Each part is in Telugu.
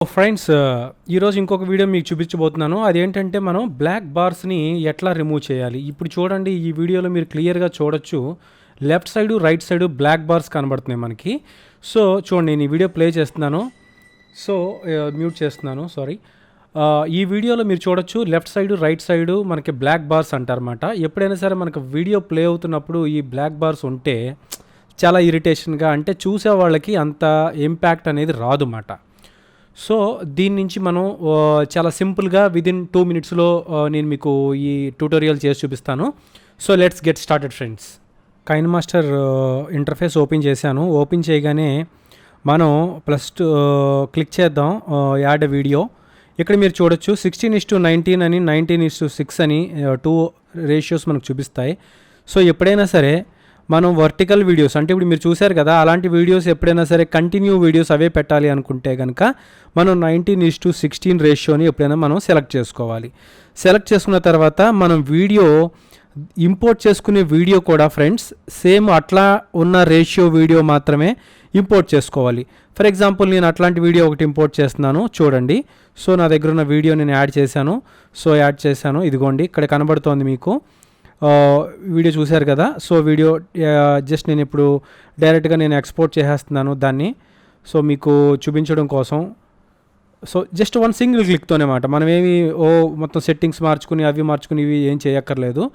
ఫ్రెండ్స్ ఈరోజు ఇంకొక వీడియో మీకు చూపించబోతున్నాను. అదేంటంటే మనం బ్లాక్ బార్స్ని ఎట్లా రిమూవ్ చేయాలి. ఇప్పుడు చూడండి, ఈ వీడియోలో మీరు క్లియర్గా చూడొచ్చు, left side right side black bars కనబడుతున్నాయి మనకి. సో చూడండి, నేను ఈ వీడియో ప్లే చేస్తున్నాను. సో మ్యూట్ చేస్తున్నాను, సారీ. ఈ వీడియోలో మీరు చూడొచ్చు, లెఫ్ట్ సైడు రైట్ సైడు మనకి బ్లాక్ బార్స్ అంటారన్నమాట. ఎప్పుడైనా సరే మనకు వీడియో ప్లే అవుతున్నప్పుడు ఈ బ్లాక్ బార్స్ ఉంటే చాలా ఇరిటేషన్గా, అంటే చూసే వాళ్ళకి అంత ఇంపాక్ట్ అనేది రాదు అన్నమాట. సో దీని నుంచి మనం చాలా సింపుల్గా విదిన్ 2 minutesలో నేను మీకు ఈ ట్యూటోరియల్ చేసి చూపిస్తాను. So let's get started friends. కైన్మాస్టర్ interface open చేశాను. ఓపెన్ చేయగానే మనం క్లిక్ చేద్దాం యాడ్ వీడియో. ఇక్కడ మీరు చూడొచ్చు 16:19 అని 19:6 అని 2 రేషియోస్ మనకు చూపిస్తాయి. సో ఎప్పుడైనా సరే మనం వర్టికల్ వీడియోస్, అంటే ఇప్పుడు మీరు చూశారు కదా, అలాంటి వీడియోస్ ఎప్పుడైనా సరే కంటిన్యూ వీడియోస్ అవే పెట్టాలి అనుకుంటే కనుక మనం 19:16 రేషియోని ఎప్పుడైనా మనం సెలెక్ట్ చేసుకోవాలి. సెలెక్ట్ చేసుకున్న తర్వాత మనం వీడియో ఇంపోర్ట్ చేసుకునే వీడియో కూడా ఫ్రెండ్స్ సేమ్ అట్లా ఉన్న రేషియో వీడియో మాత్రమే ఇంపోర్ట్ చేసుకోవాలి. ఫర్ ఎగ్జాంపుల్ నేను అట్లాంటి వీడియో ఒకటి ఇంపోర్ట్ చేస్తున్నాను, చూడండి. సో నా దగ్గర ఉన్న వీడియో నేను యాడ్ చేశాను. ఇదిగోండి, ఇక్కడ కనబడుతోంది మీకు వీడియో, చూశారు కదా. సో వీడియో జస్ట్ నేను ఇప్పుడు డైరెక్ట్గా నేను ఎక్స్పోర్ట్ చేసేస్తున్నాను దాన్ని, సో మీకు చూపించడం కోసం. సో జస్ట్ వన్ సింగిల్ క్లిక్తోనే మాట, మనమేమి మొత్తం సెట్టింగ్స్ మార్చుకుని ఇవి ఏం చేయక్కర్లేదు.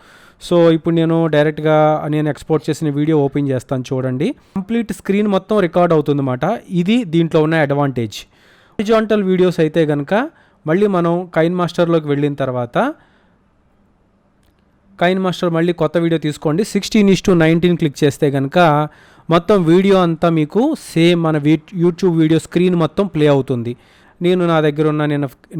సో ఇప్పుడు నేను డైరెక్ట్గా నేను ఎక్స్పోర్ట్ చేసిన వీడియో ఓపెన్ చేస్తాను, చూడండి. కంప్లీట్ స్క్రీన్ మొత్తం రికార్డ్ అవుతుంది అన్నమాట. ఇది దీంట్లో ఉన్న అడ్వాంటేజ్. హారిజాంటల్ వీడియోస్ అయితే కనుక మళ్ళీ మనం కైన్మాస్టర్లోకి వెళ్ళిన తర్వాత కైన్మాస్టర్ మళ్ళీ కొత్త వీడియో తీసుకోండి. 16:19 క్లిక్ చేస్తే కనుక మొత్తం వీడియో అంతా మీకు సేమ్ మన యూట్యూబ్ వీడియో స్క్రీన్ మొత్తం ప్లే అవుతుంది. నేను నా దగ్గర ఉన్న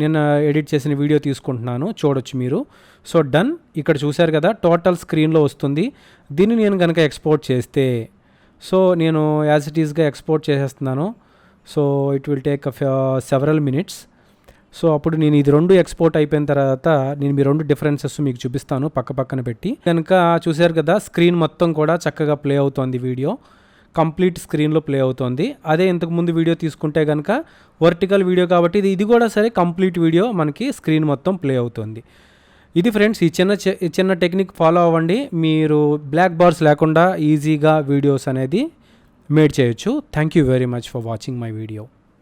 నిన్న ఎడిట్ చేసిన వీడియో తీసుకుంటున్నాను, చూడొచ్చు మీరు. సో డన్, ఇక్కడ చూశారు కదా, టోటల్ స్క్రీన్లో వస్తుంది. దీన్ని నేను కనుక ఎక్స్పోర్ట్ చేస్తే, సో నేను యాజ్ ఇట్ ఈస్గా ఎక్స్పోర్ట్ చేసేస్తున్నాను. So it will take several minutes. So అప్పుడు నేను ఇది 2 ఎక్స్పోర్ట్ అయిపోయిన తర్వాత నేను మీ 2 డిఫరెన్సెస్ మీకు చూపిస్తాను పక్కన పెట్టి. కనుక చూశారు కదా, స్క్రీన్ మొత్తం కూడా చక్కగా ప్లే అవుతోంది, వీడియో కంప్లీట్ స్క్రీన్లో ప్లే అవుతోంది. అదే ఇంతకుముందు వీడియో తీసుకుంటే కనుక వర్టికల్ వీడియో కాబట్టి ఇది కూడా సరే కంప్లీట్ వీడియో మనకి స్క్రీన్ మొత్తం ప్లే అవుతుంది. ఇది ఫ్రెండ్స్, ఈ చిన్న టెక్నిక్ ఫాలో అవ్వండి, మీరు బ్లాక్ బార్స్ లేకుండా ఈజీగా వీడియోస్ అనేది మేడ్ చేయొచ్చు. Thank you very much for watching my video.